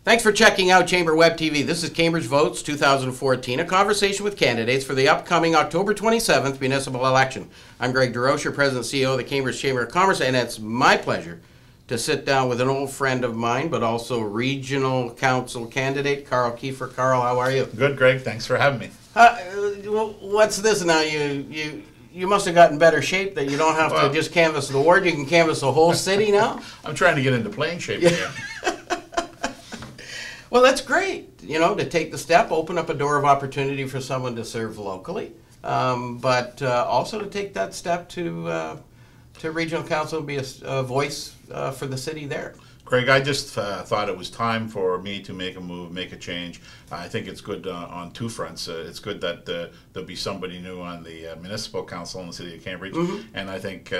Thanks for checking out Chamber Web TV. This is Cambridge Votes 2014, a conversation with candidates for the upcoming October 27th municipal election. I'm Greg DeRocher, President and CEO of the Cambridge Chamber of Commerce, and it's my pleasure to sit down with an old friend of mine, but also regional council candidate, Carl Kiefer. Carl, how are you? Good, Greg. Thanks for having me. What's this now? You must have gotten better shape that you don't have to just canvass the ward. You can canvass the whole city now? I'm trying to get into playing shape again. Well, that's great, to take the step, open up a door of opportunity for someone to serve locally, but also to take that step to regional council and be a voice for the city there. Greg, I just thought it was time for me to make a move, make a change. I think it's good on two fronts. It's good that there'll be somebody new on the municipal council in the city of Cambridge, and I think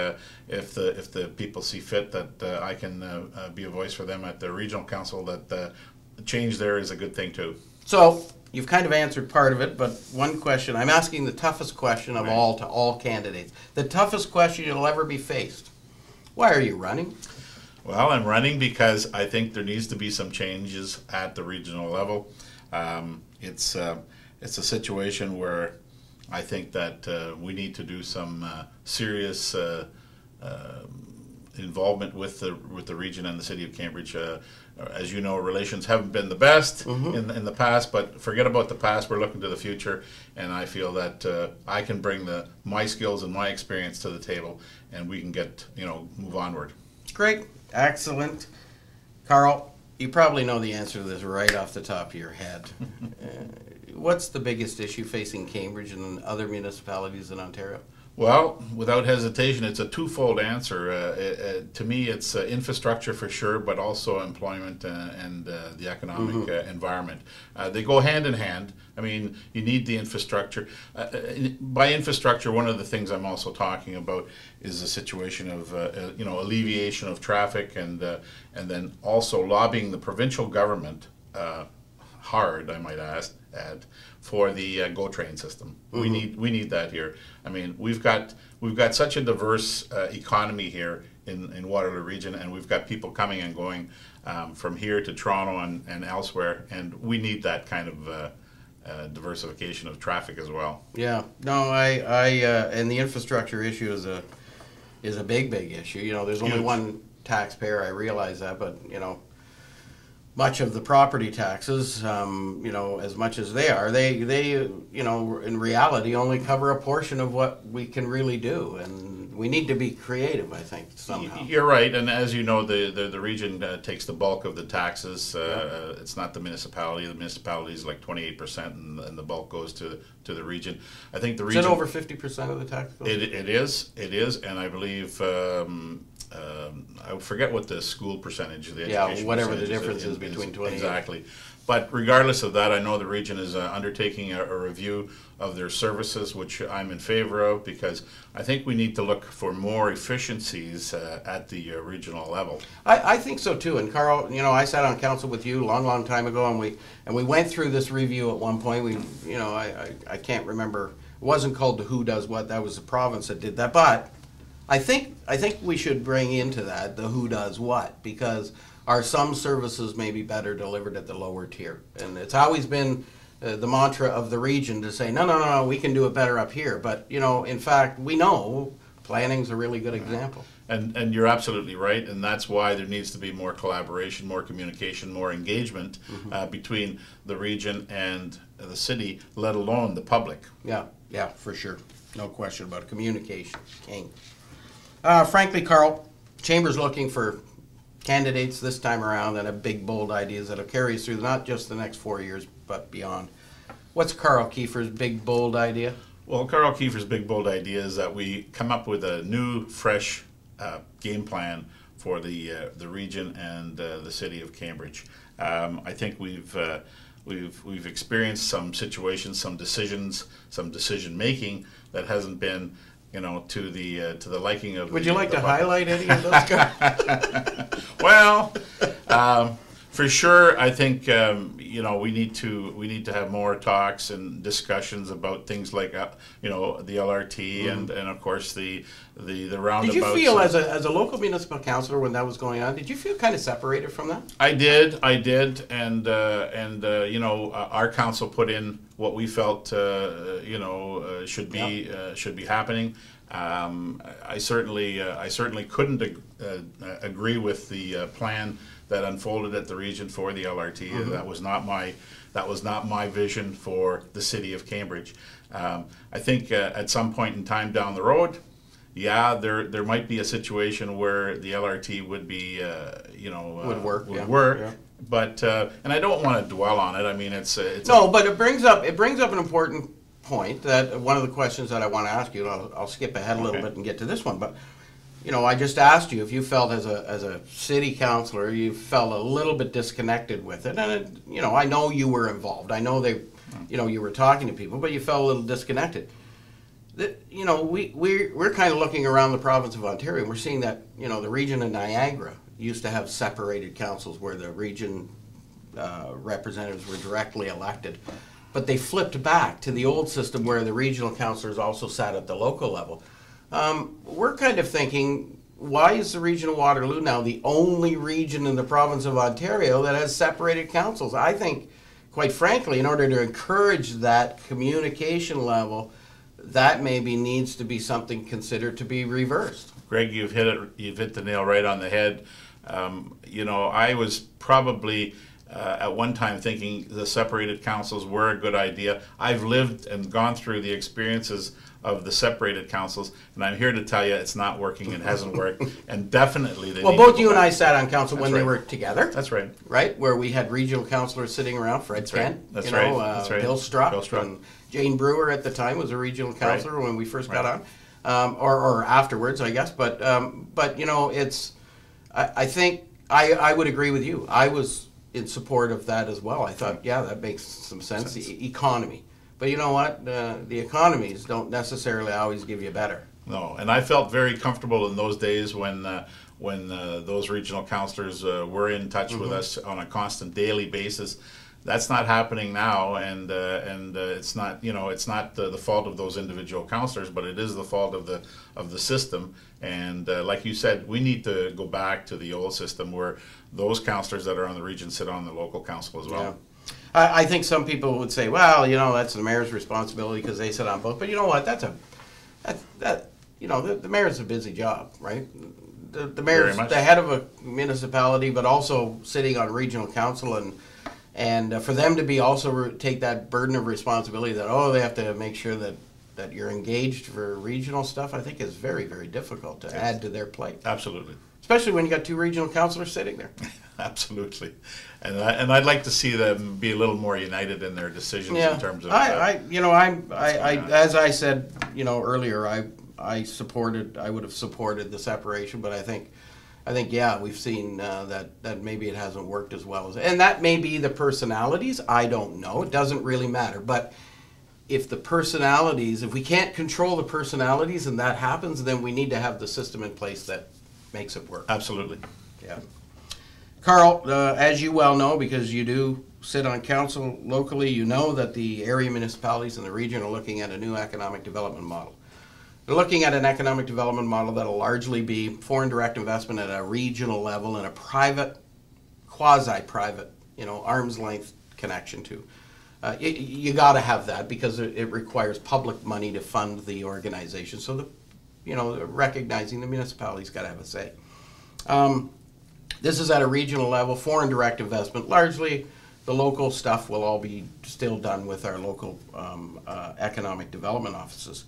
if the people see fit that I can be a voice for them at the regional council, that change there is a good thing too. So you've kind of answered part of it, but one question, I'm asking the toughest question of all to all candidates. The toughest question you'll ever be faced. Why are you running? Well, I'm running because I think there needs to be some changes at the regional level. It's a situation where I think that we need to do some serious involvement with the region and the city of Cambridge. As you know, relations haven't been the best in the past, but forget about the past. We're looking to the future, and I feel that I can bring my skills and my experience to the table, and we can get move onward. Great, excellent, Carl. You probably know the answer to this right off the top of your head. What's the biggest issue facing Cambridge and other municipalities in Ontario? Well, without hesitation, it's a twofold answer. To me, it's infrastructure for sure, but also employment and the economic environment. They go hand in hand. I mean, you need the infrastructure. By infrastructure, one of the things I'm also talking about is a situation of alleviation of traffic, and then also lobbying the provincial government hard, I might add, for the GO train system. We need that here. I mean, we've got such a diverse economy here in Waterloo Region, and we've got people coming and going from here to Toronto and elsewhere, and we need that kind of diversification of traffic as well. Yeah, no, and the infrastructure issue is a big issue. There's only one taxpayer. I realize that, but much of the property taxes, as much as they in reality only cover a portion of what we can really do, and we need to be creative, I think, somehow. You're right, and as you know, the region takes the bulk of the taxes. It's not the municipality. The municipality is like 28%, and the bulk goes to the region. I think the region. Is it over 50% of the tax? It is, and I believe. I forget what the school percentage, the education whatever the difference is between 20. Exactly. But regardless of that, I know the region is undertaking a review of their services, which I'm in favor of, because I think we need to look for more efficiencies at the regional level. I think so too. And Carl, I sat on council with you a long time ago, and we went through this review at one point. I can't remember. It wasn't called the Who Does What. That was the province that did that, but. I think we should bring into that the who does what, because are some services maybe better delivered at the lower tier? And it's always been the mantra of the region to say, no, we can do it better up here. But, in fact, we know planning's a really good example. And you're absolutely right, and that's why there needs to be more collaboration, more communication, more engagement between the region and the city, let alone the public. Yeah, for sure. No question about it. Communication, king. Frankly, Carl, Chamber's looking for candidates this time around that have big, bold ideas that'll carry us through not just the next 4 years, but beyond. What's Carl Kiefer's big, bold idea? Well, Carl Kiefer's big, bold idea is that we come up with a new, fresh game plan for the region and the city of Cambridge. I think we've experienced some situations, some decisions, some decision making that hasn't been to the liking of. Would you like to highlight any of those guys? Well, For sure, I think we need to have more talks and discussions about things like the LRT and of course the roundabouts. Did you feel as a local municipal councillor when that was going on? Did you feel kind of separated from that? I did, and our council put in what we felt should be happening. I certainly couldn't agree with the plan that unfolded at the region for the LRT. Mm-hmm. That was not my vision for the city of Cambridge. I think at some point in time down the road, there might be a situation where the LRT would be would work. Yeah. But and I don't want to dwell on it. I mean, but it brings up an important point, that one of the questions that I want to ask you, and I'll skip ahead a little bit and get to this one, but I just asked you if you felt as a city councillor, you felt a little bit disconnected with it, and I know you were involved. I know you were talking to people, but you felt a little disconnected. We're kind of looking around the province of Ontario, and we're seeing that the region of Niagara used to have separated councils where the region representatives were directly elected, but they flipped back to the old system where the regional councillors also sat at the local level. We're kind of thinking, why is the region of Waterloo now the only region in the province of Ontario that has separated councils? I think, quite frankly, in order to encourage that communication level, that maybe needs to be something considered to be reversed. Greg, you've hit the nail right on the head. I was probably at one time thinking the separated councils were a good idea. I've lived and gone through the experiences of the separated councils, and I'm here to tell you it's not working. It hasn't worked, and definitely they well, both you and I sat on council when they were together. That's right. Right, where we had regional councillors sitting around. Fred Kent, That's right. Bill Struck, and Jane Brewer at the time was a regional councillor when we first got on, or afterwards, I guess. But it's. I think I would agree with you. I was in support of that as well. I thought, that makes some sense. The economy. But you know what? The economies don't necessarily always give you better. No, and I felt very comfortable in those days when those regional councillors were in touch with us on a constant daily basis. That's not happening now, and it's not it's not the fault of those individual councillors, but it is the fault of the system. And like you said, we need to go back to the old system where those councillors that are on the region sit on the local council as well. Yeah. I think some people would say, well, that's the mayor's responsibility because they sit on both. But you know what? The mayor's a busy job, right? The mayor's the head of a municipality, but also sitting on regional council, and for them to be also take that burden of responsibility that they have to make sure that you're engaged for regional stuff, I think is very, very difficult to add to their plate. Absolutely. Especially when you got two regional councillors sitting there. Absolutely, and I'd like to see them be a little more united in their decisions in terms of. As I said, earlier, I would have supported the separation, but I think we've seen that maybe it hasn't worked as well and that may be the personalities. I don't know. It doesn't really matter, but if we can't control the personalities and that happens, then we need to have the system in place that makes it work. Absolutely. Yeah. Carl, as you well know, because you do sit on council locally, you know that the area municipalities in the region are looking at a new economic development model. They're looking at an economic development model that will largely be foreign direct investment at a regional level and a private, quasi-private, arm's length connection to. You got to have that because it requires public money to fund the organization. So recognizing the municipality's got to have a say. This is at a regional level, foreign direct investment. Largely, the local stuff will all be still done with our local economic development offices.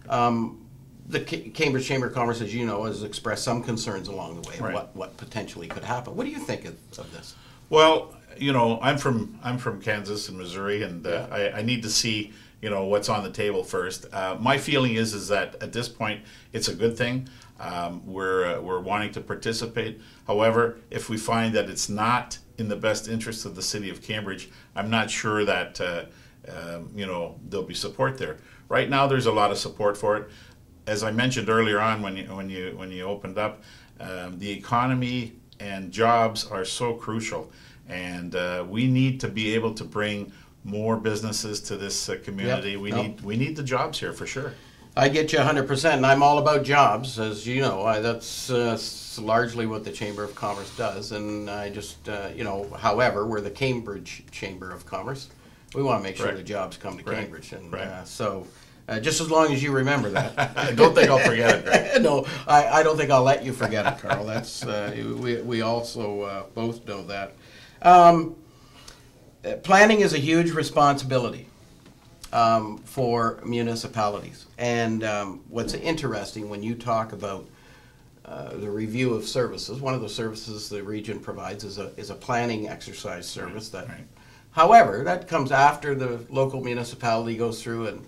The Cambridge Chamber of Commerce, as you know, has expressed some concerns along the way of what potentially could happen. What do you think of this? Well, I'm from Kansas and Missouri, and I need to see what's on the table first. My feeling is that at this point it's a good thing. We're wanting to participate. However, if we find that it's not in the best interest of the city of Cambridge, I'm not sure that there'll be support there. Right now, there's a lot of support for it. As I mentioned earlier on, when you opened up, the economy and jobs are so crucial. and we need to be able to bring more businesses to this community. Yep. We need the jobs here for sure. I get you 100%, and I'm all about jobs, as you know. That's largely what the Chamber of Commerce does, and I just, however, we're the Cambridge Chamber of Commerce. We want to make sure Right. the jobs come to Right. Cambridge, and Right. So just as long as you remember that. I don't think I'll forget it, Greg. No, I don't think I'll let you forget it, Carl. That's we also both know that. Planning is a huge responsibility for municipalities, and what's interesting when you talk about the review of services, one of the services the region provides is a planning exercise service that. Right. However, that comes after the local municipality goes through and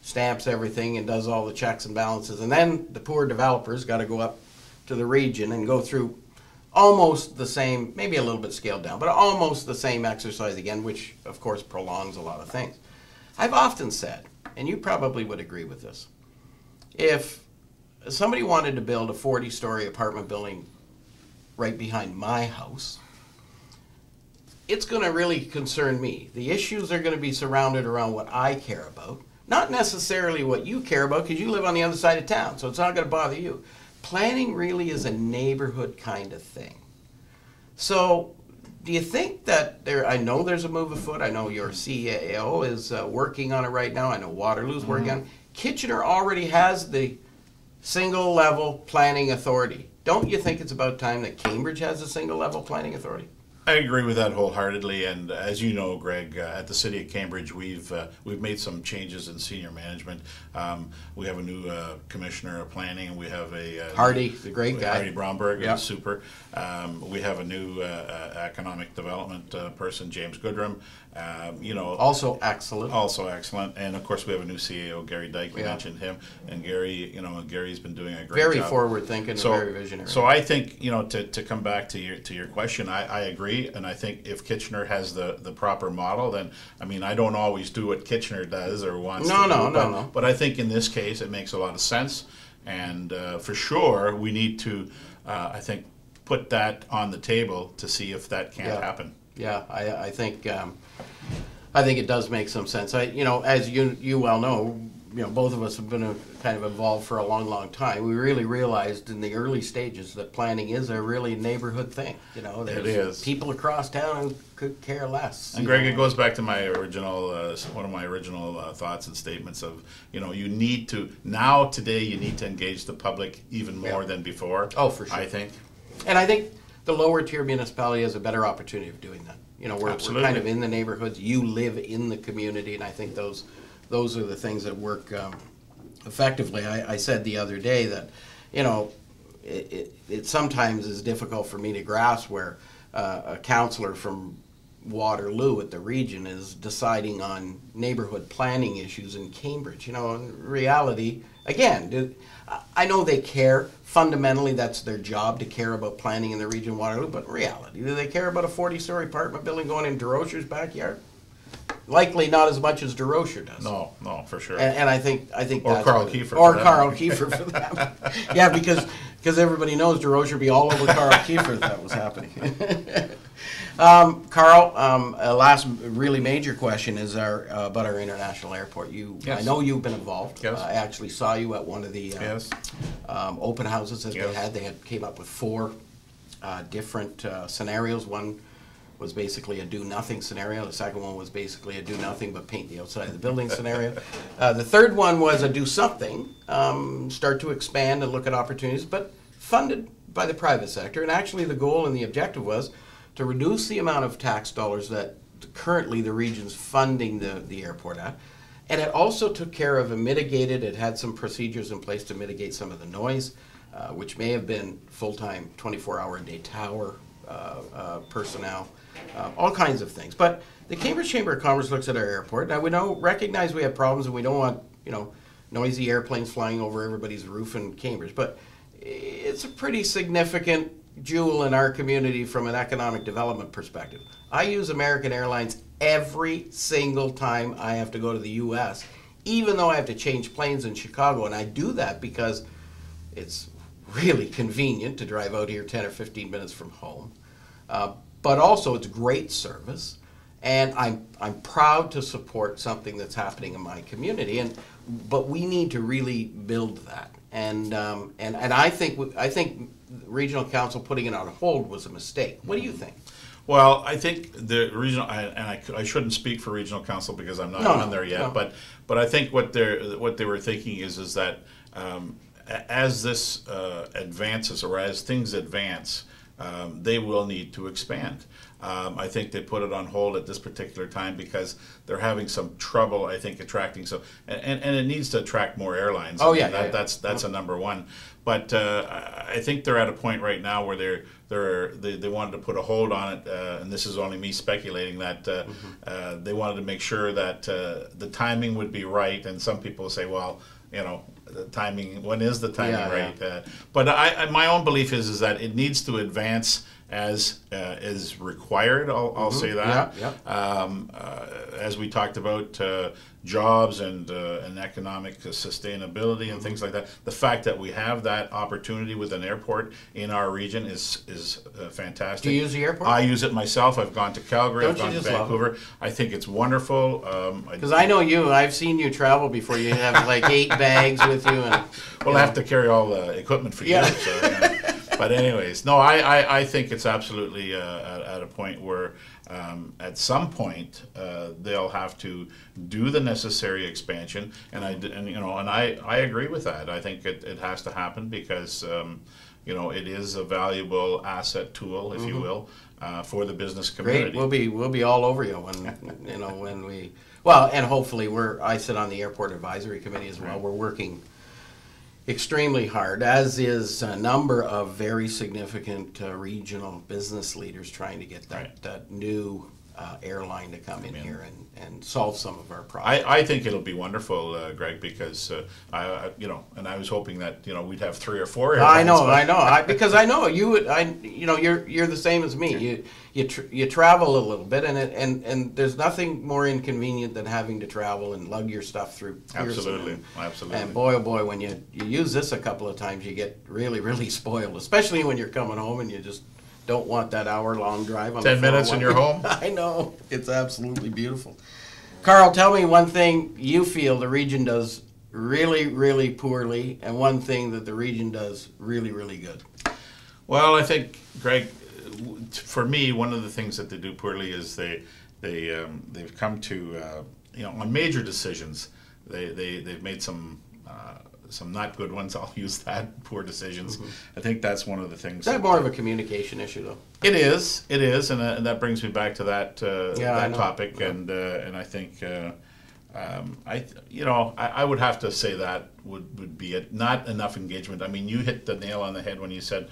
stamps everything and does all the checks and balances, and then the poor developers got to go up to the region and go through almost the same, maybe a little bit scaled down, but almost the same exercise again, which of course prolongs a lot of things. I've often said, and you probably would agree with this, if somebody wanted to build a 40-story apartment building right behind my house, it's going to really concern me. The issues are going to be surrounded around what I care about, not necessarily what you care about, because you live on the other side of town, so it's not going to bother you. Planning really is a neighborhood kind of thing. So do you think that I know there's a move afoot. I know your CAO is working on it right now. I know Waterloo's working on it. Kitchener already has the single level planning authority. Don't you think it's about time that Cambridge has a single level planning authority? I agree with that wholeheartedly, and as you know, Greg, at the City of Cambridge, we've made some changes in senior management. We have a new commissioner of planning, and we have a Hardy, the great guy. Hardy Bromberg, Yep. super. We have a new economic development person, James Goodrum. Also excellent. Also excellent, and of course we have a new CAO, Gary Dyke. We Yeah. mentioned him, and Gary, Gary's been doing a great Very job. forward thinking and very visionary. So I think, to come back to your question, I agree, and I think if Kitchener has the proper model, then I don't always do what Kitchener does or wants to do. No. But I think in this case it makes a lot of sense, and for sure we need to, I think, put that on the table to see if that can't happen. Yeah, I think it does make some sense. As you well know, both of us have been kind of involved for a long, long time. We really realized in the early stages that planning is a really neighborhood thing. There's It is. people across town who could care less. And Greg, it goes back to my original, one of my original thoughts and statements of, you need to, today you need to engage the public even more than before. Oh, for sure. I think. And I think the lower tier municipality has a better opportunity of doing that. We're kind of in the neighborhoods. You live in the community, and I think those are the things that work effectively. I said the other day that, it sometimes is difficult for me to grasp where a councillor from Waterloo at the region is deciding on neighborhood planning issues in Cambridge. In reality, again, I know they care. Fundamentally, that's their job to care about planning in the region of Waterloo, but in reality, do they care about a 40-story apartment building going in DeRocher's backyard? Likely not as much as DeRocher does. No, or for sure. And I think Or that's Carl what- Kiefer or for that. Carl Kiefer for that. Yeah, because everybody knows DeRocher would be all over Carl Kiefer if that was happening. Carl, a last really major question is about our international airport. Yes. I know you've been involved. Yes. I actually saw you at one of the Yes. open houses that Yes. they had. They came up with 4 different scenarios. One was basically a do-nothing scenario. The second one was basically a do-nothing but paint the outside of the building scenario. The third one was a do-something, start to expand and look at opportunities, but funded by the private sector. And actually the goal and the objective was to reduce the amount of tax dollars that currently the region's funding the airport at. And it also took care of and mitigated, it had some procedures in place to mitigate some of the noise, which may have been full-time, 24-hour-a-day tower personnel, all kinds of things. But the Cambridge Chamber of Commerce looks at our airport. Now, we recognize we have problems and we don't want, noisy airplanes flying over everybody's roof in Cambridge. But it's a pretty significant jewel in our community from an economic development perspective. I use American Airlines every single time I have to go to the U.S., even though I have to change planes in Chicago. And I do that because it's really convenient to drive out here 10 or 15 minutes from home. but also it's great service, and I'm proud to support something that's happening in my community. But we need to really build that, and I think regional council putting it on hold was a mistake. What do you think? Well, I think the regional, I shouldn't speak for regional council because I'm not on there yet, but I think what they were thinking is that as this advances, or as things advance, they will need to expand. I think they put it on hold at this particular time because they're having some trouble, I think, attracting some, and it needs to attract more airlines. Oh, that's a number one. But I think they're at a point right now where they wanted to put a hold on it, and this is only me speculating, that they wanted to make sure that the timing would be right. And some people say, well, the timing, when is the timing right? But my own belief is that it needs to advance as is required. I'll say that. As we talked about jobs and economic sustainability and things like that, the fact that we have that opportunity with an airport in our region is fantastic. Do you use the airport? I use it myself. I've gone to Calgary. I've gone to Vancouver. I think it's wonderful. Because I know you. I've seen you travel before. You have like 8 bags with you. Well, I have to carry all the equipment for you. So, but anyways, no, I think it's absolutely at a point where at some point they'll have to do the necessary expansion, and I agree with that. I think it has to happen because it is a valuable asset tool, if you will, for the business community. Great, we'll be all over you when we and hopefully I sit on the airport advisory committee as well. Right. We're working extremely hard, as is a number of very significant regional business leaders trying to get that new airline to come in here and solve some of our problems. I think it'll be wonderful, Greg, because and I was hoping that we'd have 3 or 4 airlines. I know, because I know you would. You're the same as me. You travel a little bit, and there's nothing more inconvenient than having to travel and lug your stuff through Pearson. Absolutely. And boy, oh boy, when you use this a couple of times, you get really, really spoiled, especially when you're coming home and you just don't want that hour-long drive on 10 minutes and you're home. I know. It's absolutely beautiful. Carl, tell me one thing you feel the region does really, really poorly, and one thing that the region does really, really good. Well, I think, Greg, for me, one of the things that they do poorly is they've come to on major decisions they've made some not good ones. I'll use that, poor decisions. I think that's one of the things. Is that more of a communication issue, though? It is, and that brings me back to that topic, Yeah. And I think I would have to say that would be it. Not enough engagement. I mean, you hit the nail on the head when you said,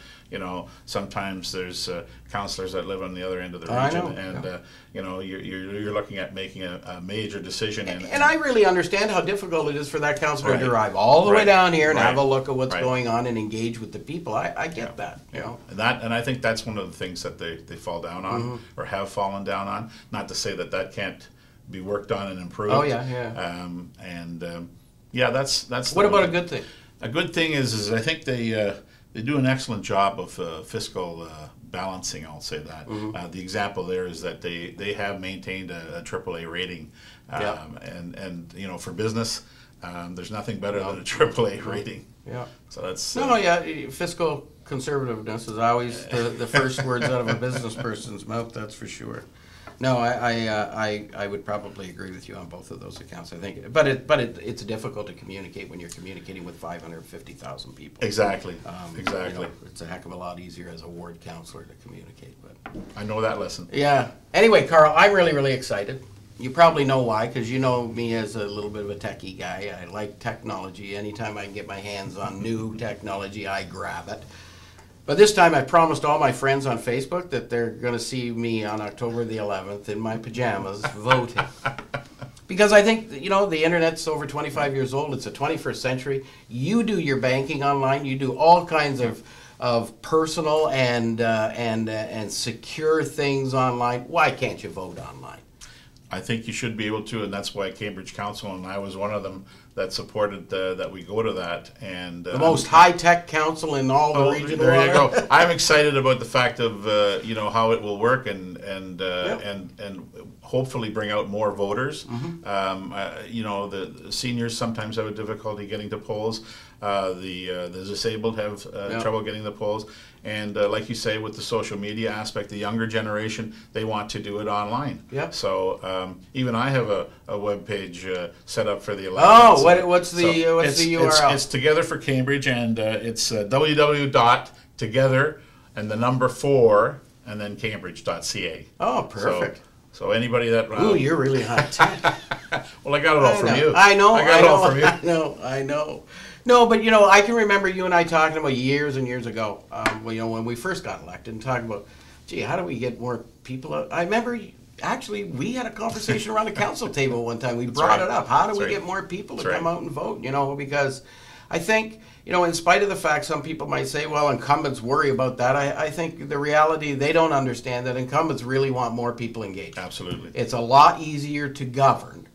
sometimes there's councillors that live on the other end of the region, you're looking at making a major decision. And I really understand how difficult it is for that councillor to drive all the way down here and have a look at what's going on and engage with the people. I get that. And I think that's one of the things that they fall down on or have fallen down on. Not to say that can't be worked on and improved. Oh yeah. That's. What about a good thing? A good thing is I think they do an excellent job of fiscal balancing. I'll say that. The example there is that they have maintained a AAA rating, and for business, there's nothing better than a AAA rating. Yeah. So that's fiscal conservativeness is always the first words out of a business person's mouth. That's for sure. No, I would probably agree with you on both of those accounts. I think, but it's difficult to communicate when you're communicating with 550,000 people. Exactly. It's a heck of a lot easier as a ward councillor to communicate. But I know that lesson. Yeah. Anyway, Carl, I'm really, really excited. You probably know why, because you know me as a little bit of a techie guy. I like technology. Anytime I can get my hands on new technology, I grab it. But this time I promised all my friends on Facebook that they're going to see me on October the 11th in my pajamas voting. Because I think, the internet's over 25 years old. It's the 21st century. You do your banking online. You do all kinds of personal and secure things online. Why can't you vote online? I think you should be able to, and that's why Cambridge Council, and I was one of them that supported that we go to that. And The most high-tech council in all the region. there you go. I'm excited about the fact of you know, how it will work, and hopefully bring out more voters. You know, the seniors sometimes have a difficulty getting to polls. The disabled have trouble getting the polls. And like you say, with the social media aspect, the younger generation, they want to do it online. Yeah. So even I have a web page set up for the election. Oh, so, what's the URL? It's Together for Cambridge, and it's www.together and the number 4 and then cambridge.ca. Oh, perfect. So anybody that Ooh, you're really high tech. well, I got it all from you. I know. I got it all from you. I know. No, but you know, I can remember you and I talking about years and years ago. Well, you know, when we first got elected, and talking about, gee, how do we get more people out? I remember. Actually, we had a conversation around the council table one time. We brought it up. How do we get more people to come out and vote? You know, because I think, you know, in spite of the fact some people might say, well, incumbents worry about that, I think the reality, they don't understand that incumbents really want more people engaged. Absolutely. It's a lot easier to govern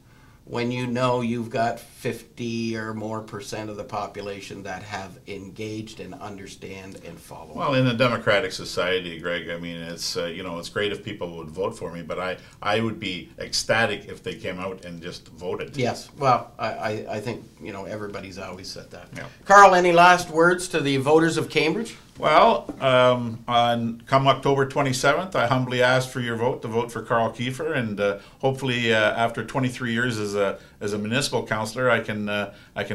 when you know you've got 50 or more % of the population that have engaged and understand and follow. Well, in a democratic society, Greg, I mean, it's you know, it's great if people would vote for me, but I would be ecstatic if they came out and just voted. Yes, well, I think, you know, everybody's always said that. Yeah. Carl, any last words to the voters of Cambridge? Well, come October 27th, I humbly ask for your vote to vote for Carl Kiefer, and hopefully after 23 years as a municipal councillor, I can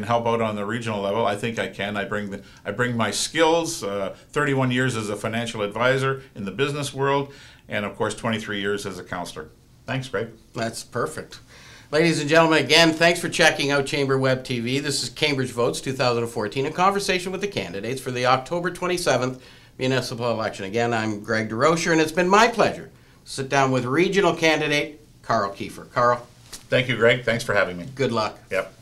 help out on the regional level. I think I can. I bring my skills, 31 years as a financial advisor in the business world, and of course 23 years as a councillor. Thanks, Greg. That's perfect. Ladies and gentlemen, again, thanks for checking out Chamber Web TV. This is Cambridge Votes 2014, a conversation with the candidates for the October 27th municipal election. Again, I'm Greg DeRocher, and it's been my pleasure to sit down with regional candidate Carl Kiefer. Carl. Thank you, Greg. Thanks for having me. Good luck. Yep.